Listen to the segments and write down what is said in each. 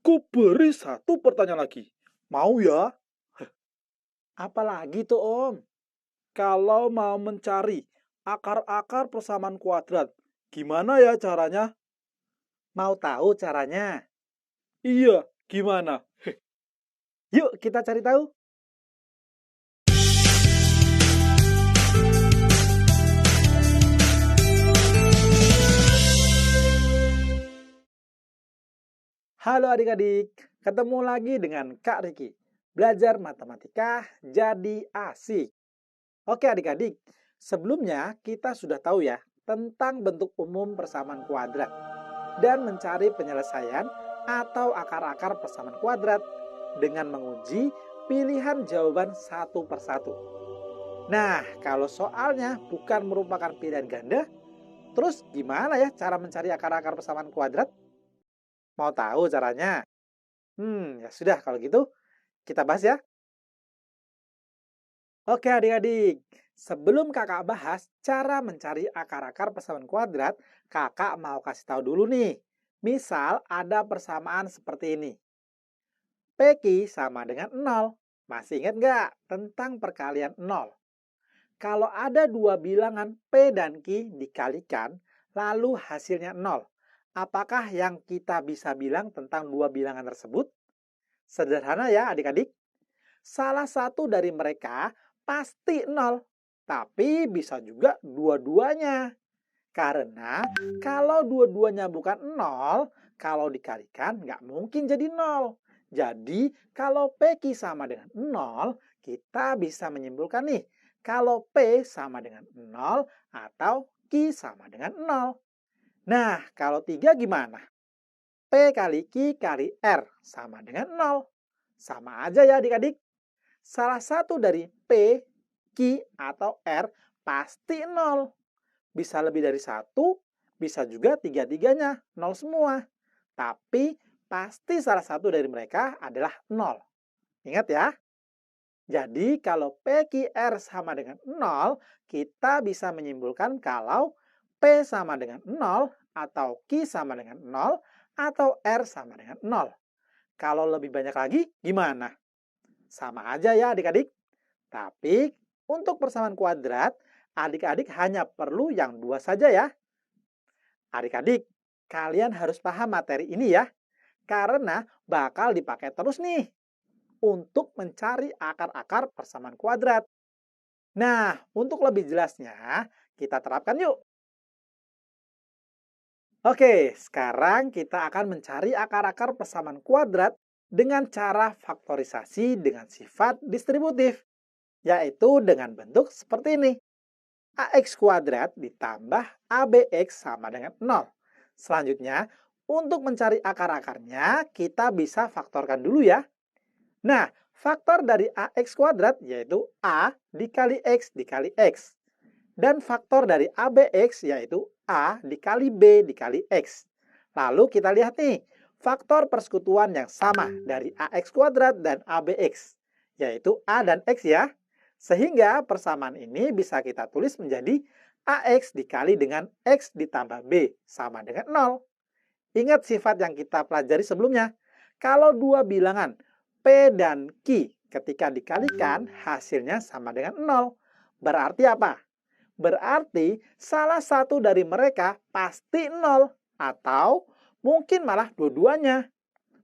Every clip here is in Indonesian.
Ku beri satu pertanyaan lagi. Mau ya? Apalagi tuh Om? Kalau mau mencari akar-akar persamaan kuadrat, gimana ya caranya? Mau tahu caranya? Iya, gimana? Yuk kita cari tahu. Halo adik-adik, ketemu lagi dengan Kak Riki. Belajar matematika jadi asik. Oke adik-adik, sebelumnya kita sudah tahu ya tentang bentuk umum persamaan kuadrat dan mencari penyelesaian atau akar-akar persamaan kuadrat dengan menguji pilihan jawaban satu persatu. Nah, kalau soalnya bukan merupakan pilihan ganda, terus gimana ya cara mencari akar-akar persamaan kuadrat? Mau tahu caranya? Ya sudah kalau gitu kita bahas ya. Oke adik-adik, sebelum kakak bahas cara mencari akar-akar persamaan kuadrat, kakak mau kasih tahu dulu nih. Misal ada persamaan seperti ini. PQ sama dengan 0. Masih ingat nggak tentang perkalian 0? Kalau ada dua bilangan P dan Q dikalikan, lalu hasilnya 0. Apakah yang kita bisa bilang tentang dua bilangan tersebut? Sederhana ya adik-adik. Salah satu dari mereka pasti 0. Tapi bisa juga dua-duanya. Karena kalau dua-duanya bukan 0, kalau dikalikan nggak mungkin jadi 0. Jadi kalau PQ sama dengan 0, kita bisa menyimpulkan nih, kalau P sama dengan 0 atau Q sama dengan 0. Nah, kalau 3 gimana? P kali Q kali R sama dengan 0. Sama aja ya adik-adik. Salah satu dari P, Q, atau R pasti 0. Bisa lebih dari 1, bisa juga tiga-tiganya 0 semua. Tapi pasti salah satu dari mereka adalah 0. Ingat ya. Jadi kalau PQR sama dengan 0, kita bisa menyimpulkan kalau P sama dengan 0, atau Q sama dengan 0, atau R sama dengan 0. Kalau lebih banyak lagi, gimana? Sama aja ya adik-adik. Tapi untuk persamaan kuadrat, adik-adik hanya perlu yang dua saja ya. Adik-adik, kalian harus paham materi ini ya. Karena bakal dipakai terus nih untuk mencari akar-akar persamaan kuadrat. Nah, untuk lebih jelasnya, kita terapkan yuk. Oke, sekarang kita akan mencari akar-akar persamaan kuadrat dengan cara faktorisasi dengan sifat distributif, yaitu dengan bentuk seperti ini. AX kuadrat ditambah ABX sama dengan 0. Selanjutnya, untuk mencari akar-akarnya, kita bisa faktorkan dulu ya. Nah, faktor dari AX kuadrat yaitu A dikali X dikali X. Dan faktor dari ABX yaitu A dikali B dikali X. Lalu kita lihat nih, faktor persekutuan yang sama dari AX kuadrat dan ABX, yaitu A dan X ya. Sehingga persamaan ini bisa kita tulis menjadi AX dikali dengan X ditambah B sama dengan 0. Ingat sifat yang kita pelajari sebelumnya. Kalau dua bilangan P dan Q ketika dikalikan hasilnya sama dengan 0. Berarti apa? Berarti salah satu dari mereka pasti 0 atau mungkin malah dua-duanya.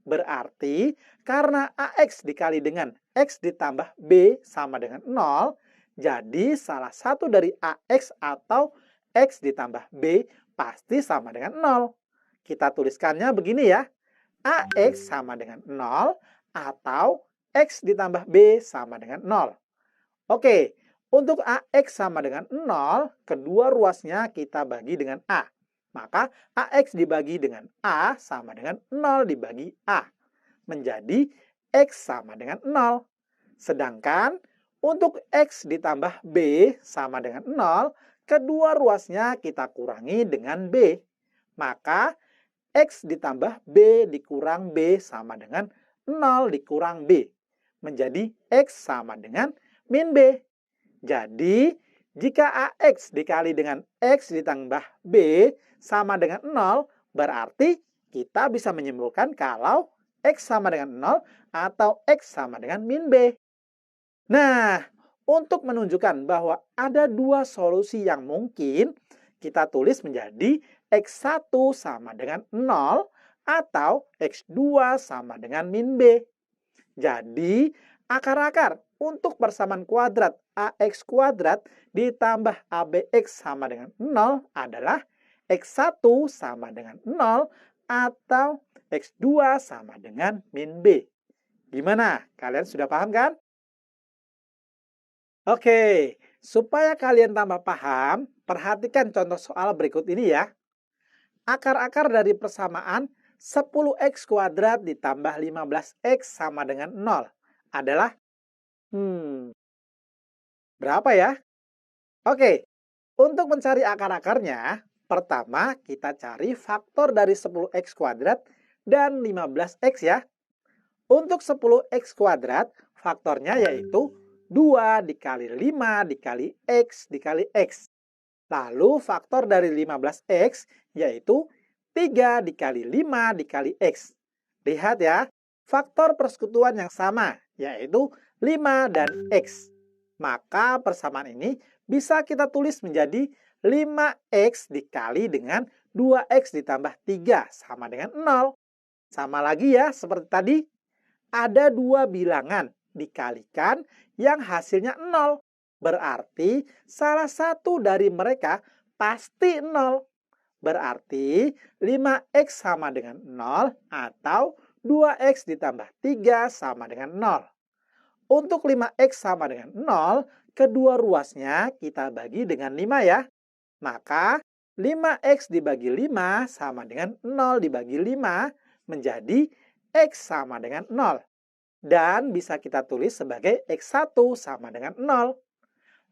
Berarti karena AX dikali dengan X ditambah B sama dengan 0, jadi salah satu dari AX atau X ditambah B pasti sama dengan 0. Kita tuliskannya begini ya. AX sama dengan 0 atau X ditambah B sama dengan 0. Oke, untuk AX sama dengan 0, kedua ruasnya kita bagi dengan A. Maka AX dibagi dengan A sama dengan 0 dibagi A. Menjadi X sama dengan 0. Sedangkan untuk X ditambah B sama dengan 0, kedua ruasnya kita kurangi dengan B. Maka X ditambah B dikurang B sama dengan 0 dikurang B. Menjadi X sama dengan min B. Jadi, jika AX dikali dengan X ditambah B sama dengan 0, berarti kita bisa menyimpulkan kalau X sama dengan 0 atau X sama dengan min B. Nah, untuk menunjukkan bahwa ada dua solusi yang mungkin, kita tulis menjadi X1 sama dengan 0 atau X2 sama dengan min B. Jadi, akar-akar untuk persamaan kuadrat AX kuadrat ditambah ABX sama dengan 0 adalah X1 sama dengan 0 atau X2 sama dengan min B. Gimana? Kalian sudah paham kan? Oke, supaya kalian tambah paham, perhatikan contoh soal berikut ini ya. Akar-akar dari persamaan 10x kuadrat ditambah 15x sama dengan 0 adalah berapa ya? Oke, untuk mencari akar-akarnya, pertama kita cari faktor dari 10x kuadrat dan 15x ya. Untuk 10x kuadrat, faktornya yaitu 2 dikali 5 dikali x dikali x. Lalu faktor dari 15x yaitu 3 dikali 5 dikali x. Lihat ya, faktor persekutuan yang sama yaitu 5 dan x. Maka persamaan ini bisa kita tulis menjadi 5x dikali dengan 2x ditambah 3 sama dengan 0. Sama lagi ya, seperti tadi. Ada dua bilangan dikalikan yang hasilnya 0. Berarti salah satu dari mereka pasti 0. Berarti 5x sama dengan 0 atau 2x ditambah 3 sama dengan 0. Untuk 5x sama dengan 0, kedua ruasnya kita bagi dengan 5 ya. Maka 5x dibagi 5 sama dengan 0 dibagi 5 menjadi X sama dengan 0. Dan bisa kita tulis sebagai X1 sama dengan 0.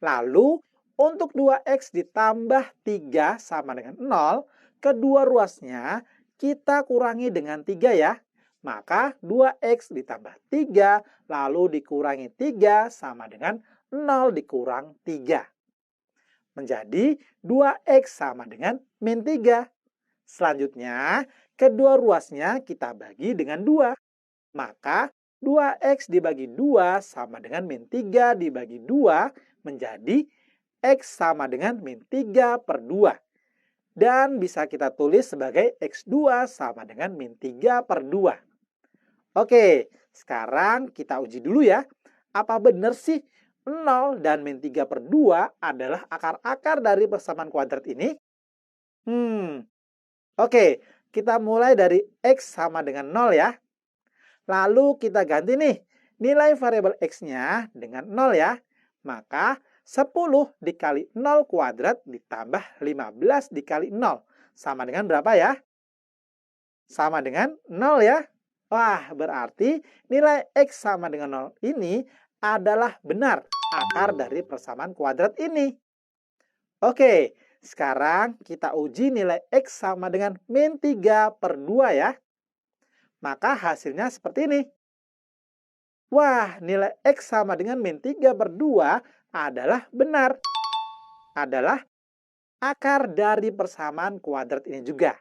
Lalu, untuk 2X ditambah 3 sama dengan 0, kedua ruasnya kita kurangi dengan 3 ya. Maka 2X ditambah 3, lalu dikurangi 3 sama dengan 0 dikurang 3. Menjadi 2X sama dengan min 3. Selanjutnya, kedua ruasnya kita bagi dengan 2. Maka 2x dibagi 2 sama dengan min 3 dibagi 2 menjadi x sama dengan min 3 per 2. Dan bisa kita tulis sebagai x2 sama dengan min 3 per 2. Oke, sekarang kita uji dulu ya. Apa benar sih 0 dan min 3 per 2 adalah akar-akar dari persamaan kuadrat ini? Oke, kita mulai dari x sama dengan 0 ya. Lalu kita ganti nih, nilai variabel x-nya dengan 0 ya. Maka 10 dikali 0 kuadrat ditambah 15 dikali 0. Sama dengan berapa ya? Sama dengan 0 ya. Wah, berarti nilai x sama dengan 0 ini adalah benar akar dari persamaan kuadrat ini. Oke, sekarang kita uji nilai x sama dengan min 3 per 2 ya. Maka hasilnya seperti ini. Wah, nilai x sama dengan min 3 per 2 adalah benar. Adalah akar dari persamaan kuadrat ini juga.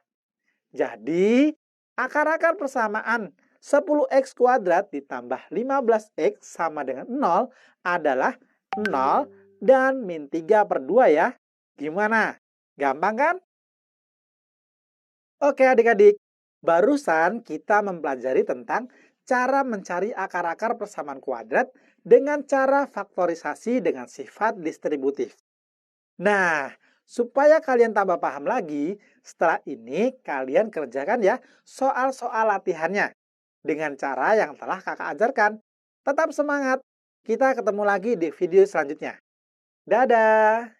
Jadi, akar-akar persamaan 10x kuadrat ditambah 15x sama dengan 0 adalah 0 dan min 3 per 2 ya. Gimana? Gampang kan? Oke adik-adik, barusan kita mempelajari tentang cara mencari akar-akar persamaan kuadrat dengan cara faktorisasi dengan sifat distributif. Nah, supaya kalian tambah paham lagi, setelah ini kalian kerjakan ya soal-soal latihannya dengan cara yang telah kakak ajarkan. Tetap semangat, kita ketemu lagi di video selanjutnya. Dadah!